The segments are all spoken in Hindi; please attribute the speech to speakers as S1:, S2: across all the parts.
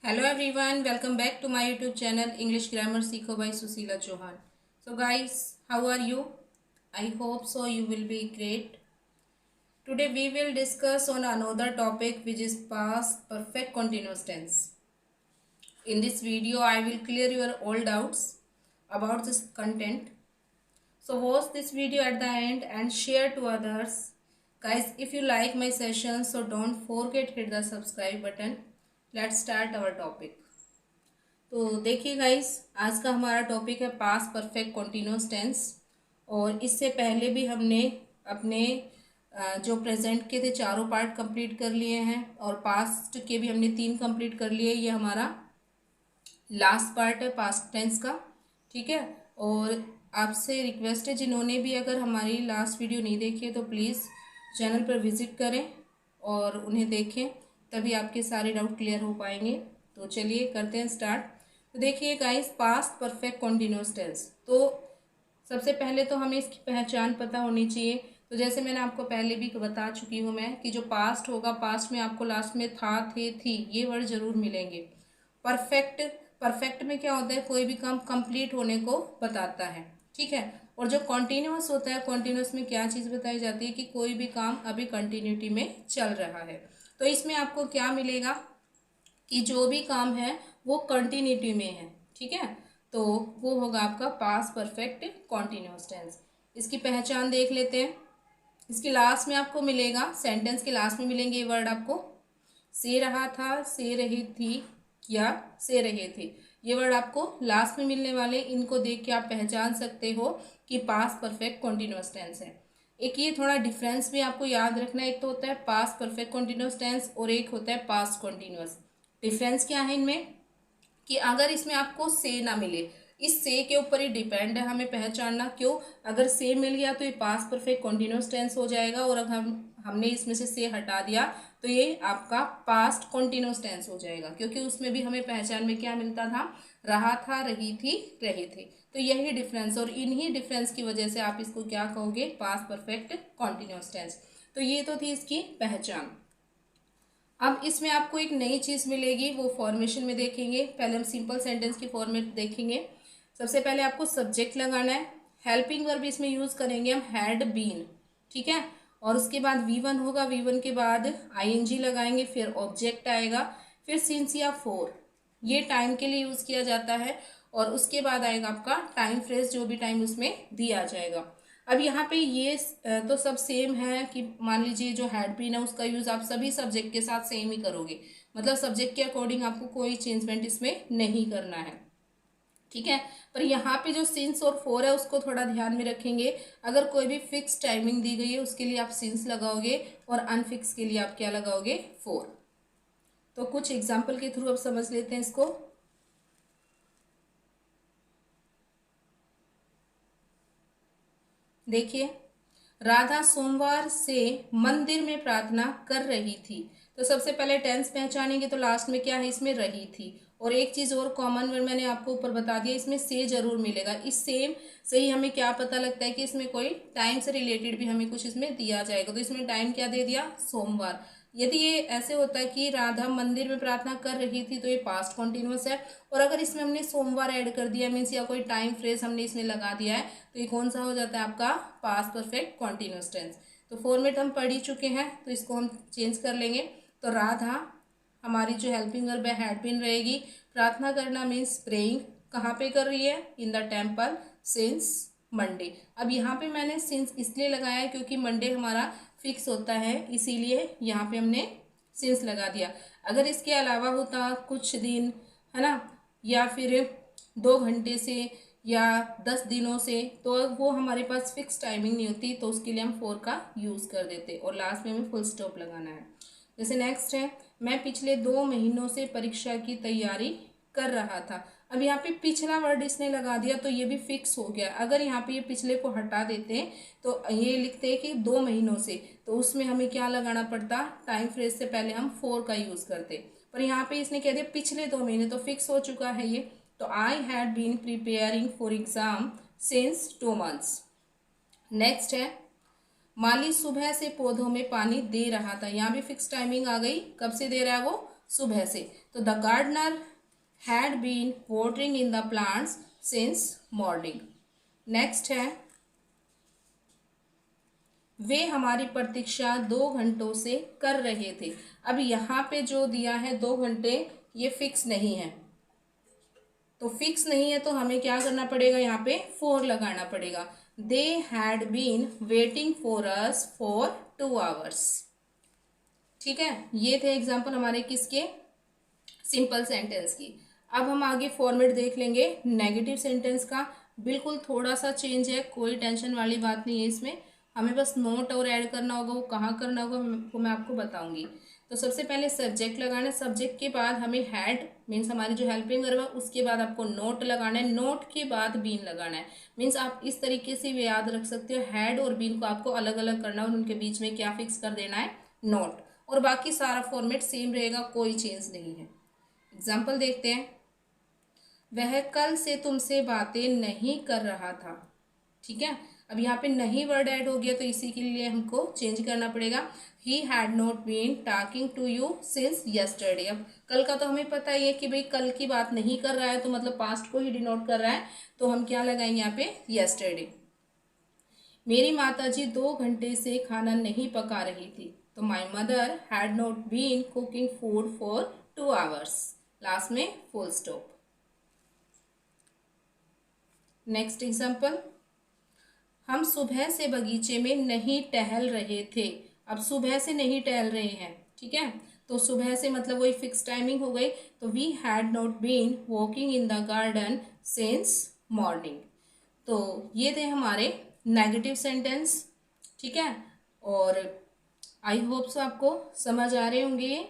S1: Hello everyone, welcome back to my YouTube channel English Grammar Seekho by Susila Chauhan. So guys, how are you? I hope so you will be great. Today we will discuss on another topic which is past perfect continuous tense. In this video I will clear your all doubts about this content. So watch this video at the end and share to others. Guys, if you like my session, so don't forget hit the subscribe button. Let's start our topic. तो देखिए गाइस, आज का हमारा टॉपिक है पास्ट परफेक्ट कॉन्टिन्यूस टेंस। और इससे पहले भी हमने अपने जो प्रेजेंट के थे चारों पार्ट कंप्लीट कर लिए हैं और पास्ट के भी हमने 3 कंप्लीट कर लिए। ये हमारा लास्ट पार्ट है पास्ट टेंस का, ठीक है। और आपसे रिक्वेस्ट है, जिन्होंने भी अगर हमारी लास्ट वीडियो नहीं देखी है तो प्लीज़ चैनल पर विजिट करें और उन्हें देखें, तभी आपके सारे डाउट क्लियर हो पाएंगे। तो चलिए करते हैं स्टार्ट। तो देखिए guys, past perfect continuous tense, तो सबसे पहले तो हमें इसकी पहचान पता होनी चाहिए। तो जैसे मैंने आपको पहले भी बता चुकी हूँ मैं कि जो पास्ट होगा, पास्ट में आपको लास्ट में था, थे, थी ये वर्ड जरूर मिलेंगे। परफेक्ट, परफेक्ट में क्या होता है, कोई भी काम कंप्लीट होने को बताता है, ठीक है। और जो कॉन्टिन्यूस होता है, कॉन्टिन्यूस में क्या चीज़ बताई जाती है कि कोई भी काम अभी कंटिन्यूटी में चल रहा है। तो इसमें आपको क्या मिलेगा कि जो भी काम है वो कंटिन्यूटी में है, ठीक है। तो वो होगा आपका पास्ट परफेक्ट कॉन्टिन्यूस टेंस। इसकी पहचान देख लेते हैं। इसके लास्ट में आपको मिलेगा, सेंटेंस के लास्ट में मिलेंगे ये वर्ड आपको, से रहा था, से रही थी या से रहे थे। ये वर्ड आपको लास्ट में मिलने वाले, इनको देख के आप पहचान सकते हो कि पास्ट परफेक्ट कॉन्टिन्यूस टेंस है। एक ये थोड़ा डिफरेंस भी आपको याद रखना है, एक तो होता है पास्ट परफेक्ट कॉन्टिन्यूस टेंस और एक होता है पास्ट कॉन्टिन्यूस। डिफरेंस क्या है इनमें कि अगर इसमें आपको से ना मिले, इस से के ऊपर ही डिपेंड है हमें पहचानना। क्यों? अगर से मिल गया तो ये पास्ट परफेक्ट कॉन्टिन्यूस टेंस हो जाएगा, और अगर हमने इसमें से हटा दिया तो ये आपका पास्ट कॉन्टिन्यूस टेंस हो जाएगा, क्योंकि उसमें भी हमें पहचान में क्या मिलता था, रहा था, रही थी, रहे थे। तो यही डिफरेंस, और इन्हीं डिफरेंस की वजह से आप इसको क्या कहोगे, पास्ट परफेक्ट कॉन्टिन्यूस टेंस। तो ये तो थी इसकी पहचान। अब इसमें आपको एक नई चीज़ मिलेगी, वो फॉर्मेशन में देखेंगे। पहले हम सिंपल सेंटेंस की फॉर्मेट देखेंगे। सबसे पहले आपको सब्जेक्ट लगाना है, हेल्पिंग वर्ब इसमें यूज़ करेंगे हम, हैड बीन, ठीक है। और उसके बाद V1 होगा, V1 के बाद ING लगाएंगे, फिर ऑब्जेक्ट आएगा, फिर सिंस या फॉर, ये टाइम के लिए यूज़ किया जाता है। और उसके बाद आएगा आपका टाइम फ्रेज, जो भी टाइम उसमें दिया जाएगा। अब यहाँ पे ये तो सब सेम है कि मान लीजिए जो हैड बीन है उसका यूज़ आप सभी सब्जेक्ट के साथ सेम ही करोगे, मतलब सब्जेक्ट के अकॉर्डिंग आपको कोई चेंजमेंट इसमें नहीं करना है, ठीक है। पर यहाँ पे जो सिंस और फोर है उसको थोड़ा ध्यान में रखेंगे। अगर कोई भी फिक्स टाइमिंग दी गई है उसके लिए आप सिंस लगाओगे, और अनफिक्स के लिए आप क्या लगाओगे, फोर। तो कुछ एग्जाम्पल के थ्रू अब समझ लेते हैं इसको। देखिए, राधा सोमवार से मंदिर में प्रार्थना कर रही थी। तो सबसे पहले टेंस पहचानेंगे, तो लास्ट में क्या है, इसमें रही थी। और एक चीज और कॉमन वर्ड मैंने आपको ऊपर बता दिया, इसमें से जरूर मिलेगा। इस सेम से ही हमें क्या पता लगता है कि इसमें कोई टाइम से रिलेटेड भी हमें कुछ इसमें दिया जाएगा। तो इसमें टाइम क्या दे दिया, सोमवार। यदि ये ऐसे होता है कि राधा मंदिर में प्रार्थना कर रही थी, तो ये पास्ट कॉन्टिन्यूस है। और अगर इसमें हमने सोमवार ऐड कर दिया, मीन्स या कोई टाइम फ्रेज हमने इसमें लगा दिया है, तो ये कौन सा हो जाता है आपका, पास्ट परफेक्ट कॉन्टिन्यूस टेंस। तो फॉर्मेट हम पढ़ ही चुके हैं, तो इसको हम चेंज कर लेंगे। तो राधा हमारी जो हेल्पिंग वर्ब है हैड बीन रहेगी। प्रार्थना करना मीन्स प्रेइंग, कहाँ पे कर रही है, in the temple, since Monday. अब यहाँ पे मैंने सिंस इसलिए लगाया है क्योंकि मंडे हमारा फिक्स होता है, इसीलिए यहाँ पे हमने सिंस लगा दिया। अगर इसके अलावा होता कुछ दिन, है ना, या फिर 2 घंटे से या 10 दिनों से, तो वो हमारे पास फिक्स टाइमिंग नहीं होती, तो उसके लिए हम फोर का यूज़ कर देते, और लास्ट में हमें फुल स्टॉप लगाना है। जैसे नेक्स्ट है, मैं पिछले 2 महीनों से परीक्षा की तैयारी कर रहा था। अब यहाँ पे पिछला वर्ड इसने लगा दिया, तो ये भी फिक्स हो गया। अगर यहाँ पे ये पिछले को हटा देते हैं तो ये लिखते हैं कि 2 महीनों से, तो उसमें हमें क्या लगाना पड़ता, टाइम फ्रेज से पहले हम फोर का यूज करते। पर यहाँ पे इसने कह दिया पिछले 2 महीने, तो फिक्स हो चुका है ये। तो I had been preparing for exam since 2 months। Next है, माली सुबह से पौधों में पानी दे रहा था। यहाँ भी फिक्स टाइमिंग आ गई, कब से दे रहा है वो, सुबह से। तो the gardener had been watering in the plants since morning. Next है वे हमारी प्रतीक्षा 2 घंटों से कर रहे थे। अब यहाँ पे जो दिया है 2 घंटे, ये फिक्स नहीं है, तो फिक्स नहीं है तो हमें क्या करना पड़ेगा, यहाँ पे 4 लगाना पड़ेगा। They had been waiting for us for 2 hours. ठीक है, ये थे एग्जाम्पल हमारे किसके, सिंपल सेंटेंस की। अब हम आगे फॉर्मेट देख लेंगे नेगेटिव सेंटेंस का। बिल्कुल थोड़ा सा चेंज है, कोई टेंशन वाली बात नहीं है इसमें, हमें बस नोट और ऐड करना होगा। वो कहाँ करना होगा वो मैं आपको बताऊंगी। तो सबसे पहले सब्जेक्ट लगाना है, सब्जेक्ट के बाद हमें हैड मीन्स हमारी जो हेल्पिंग वर्ब है, उसके बाद आपको नोट लगाना है, नोट के बाद बीन लगाना है। मीन्स आप इस तरीके से भी याद रख सकते हो, हैड और बीन को आपको अलग अलग करना है और उनके बीच में क्या फिक्स कर देना है, नोट। और बाकी सारा फॉर्मेट सेम रहेगा, कोई चेंज नहीं है। एग्जाम्पल देखते हैं, वह कल से तुमसे बातें नहीं कर रहा था। ठीक है, अब यहाँ पे नहीं वर्ड ऐड हो गया तो इसी के लिए हमको चेंज करना पड़ेगा। He had not been talking to you since yesterday. अब कल का तो हमें पता ही है कि भाई कल की बात नहीं कर रहा है, तो मतलब पास्ट को ही डिनोट कर रहा है, तो हम क्या लगाएंगे यहाँ पे, यस्टरडे। मेरी माताजी 2 घंटे से खाना नहीं पका रही थी, तो my mother had not been cooking food for 2 hours. Last में फुल स्टॉप। नेक्स्ट एग्जाम्पल, हम सुबह से बगीचे में नहीं टहल रहे थे। अब सुबह से नहीं टहल रहे हैं, ठीक है, तो सुबह से मतलब वही फिक्स टाइमिंग हो गई। तो we had not been walking in the garden since morning. तो ये थे हमारे नेगेटिव सेंटेंस। ठीक है, और आई होप सो आपको समझ आ रहे होंगे।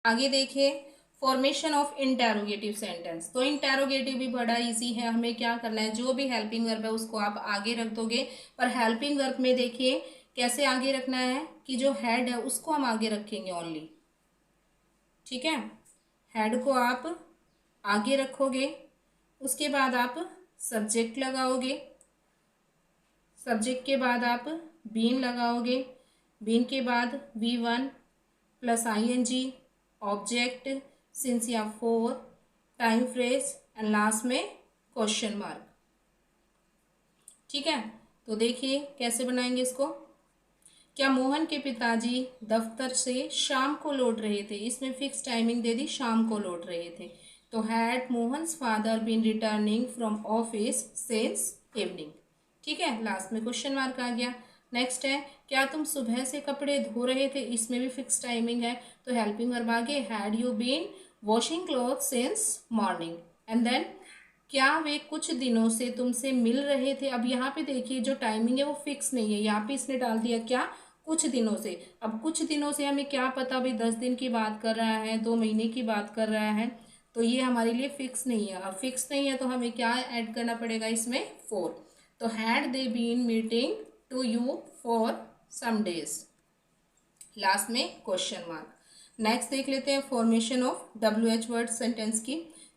S1: आगे देखिए फॉर्मेशन ऑफ इंटेरोगेटिव सेंटेंस। तो इंटेरोगेटिव भी बड़ा इजी है, हमें क्या करना है, जो भी हेल्पिंग वर्ब है उसको आप आगे रख दोगे। पर हेल्पिंग वर्ब में देखिए कैसे आगे रखना है कि जो हेड है उसको हम आगे रखेंगे ओनली। ठीक है, हेड को आप आगे रखोगे, उसके बाद आप सब्जेक्ट लगाओगे, सब्जेक्ट के बाद आप बीन लगाओगे, बीन के बाद V1 plus ING, object, since या for, time phrase and last में क्वेश्चन मार्क। ठीक है, तो देखिए कैसे बनाएंगे इसको। क्या मोहन के पिताजी दफ्तर से शाम को लौट रहे थे, इसमें फिक्स टाइमिंग दे दी, शाम को लौट रहे थे। तो had Mohan's father been returning from office since evening. ठीक है, लास्ट में क्वेश्चन मार्क आ गया। नेक्स्ट है, क्या तुम सुबह से कपड़े धो रहे थे, इसमें भी फिक्स टाइमिंग है, तो हेल्पिंग वर्ब आगे, had you been washing cloth since morning. And then क्या वे कुछ दिनों से तुमसे मिल रहे थे। अब यहाँ पे देखिए जो टाइमिंग है वो फिक्स नहीं है, यहाँ पे इसने डाल दिया क्या, कुछ दिनों से। अब कुछ दिनों से हमें क्या पता भाई 10 दिन की बात कर रहा है, 2 महीने की बात कर रहा है, तो ये हमारे लिए फिक्स नहीं है। अब फिक्स नहीं है तो हमें क्या ऐड करना पड़ेगा इसमें, 4। तो had they been meeting to you for some days, last में क्वेश्चन मार्क। नेक्स्ट देख लेते हैं formation of WH word sentence की।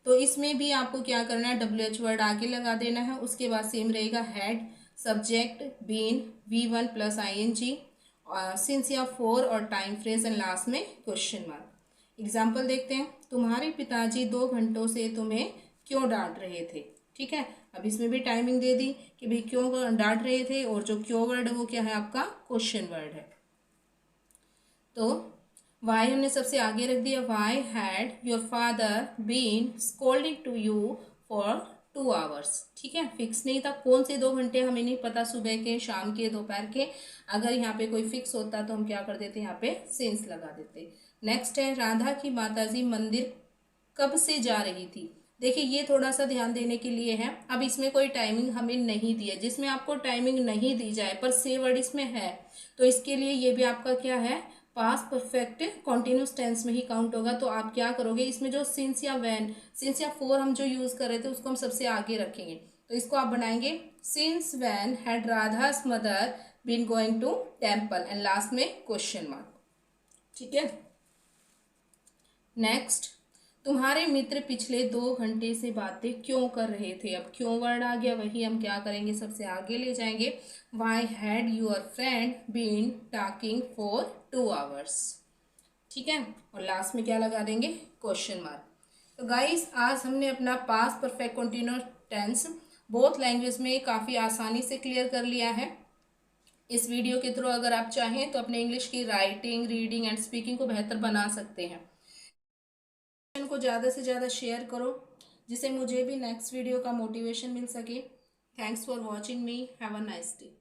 S1: तो इसमें भी आपको क्या करना है, WH वर्ड आगे लगा देना है, उसके बाद सेम रहेगा had, subject, been, V1 plus ING, since या फॉर और टाइम फ्रेज एंड लास्ट में क्वेश्चन मार्क। एग्जाम्पल देखते हैं, तुम्हारे पिताजी 2 घंटों से तुम्हें क्यों डांट रहे थे। ठीक है, अब इसमें भी टाइमिंग दे दी कि भाई क्यों डांट रहे थे, और जो क्यों वर्ड है वो क्या है आपका, क्वेश्चन वर्ड है। तो वाई हमने सबसे आगे रख दिया, why had your father been scolding to you for 2 hours. ठीक है, फिक्स नहीं था, कौन से 2 घंटे हमें नहीं पता, सुबह के, शाम के, दोपहर के। अगर यहाँ पे कोई फिक्स होता तो हम क्या कर देते, यहाँ पे सिंस लगा देते। नेक्स्ट है, राधा की माताजी मंदिर कब से जा रही थी। देखिए ये थोड़ा सा ध्यान देने के लिए है। अब इसमें कोई टाइमिंग हमें नहीं दी है, जिसमें आपको टाइमिंग नहीं दी जाए पर से वर्ड इसमें है, तो इसके लिए ये भी आपका क्या है, पास्ट परफेक्ट कॉन्टिन्यूस टेंस में ही काउंट होगा। तो आप क्या करोगे, इसमें जो सिंस या व्हेन, सिंस या फॉर हम जो यूज कर रहे थे उसको हम सबसे आगे रखेंगे। तो इसको आप बनाएंगे, since when had Radha's mother been going to temple and last में क्वेश्चन मार्क। ठीक है, नेक्स्ट, तुम्हारे मित्र पिछले 2 घंटे से बातें क्यों कर रहे थे। अब क्यों वर्ड आ गया, वही हम क्या करेंगे, सबसे आगे ले जाएंगे। Why had your friend been talking for 2 hours. ठीक है, और लास्ट में क्या लगा देंगे, क्वेश्चन मार्क। तो गाइस आज हमने अपना past perfect continuous tense both language में काफ़ी आसानी से क्लियर कर लिया है। इस वीडियो के थ्रू अगर आप चाहें तो अपने इंग्लिश की राइटिंग, रीडिंग एंड स्पीकिंग को बेहतर बना सकते हैं। को ज़्यादा से ज़्यादा शेयर करो जिससे मुझे भी नेक्स्ट वीडियो का मोटिवेशन मिल सके। Thanks for watching me, have a nice day.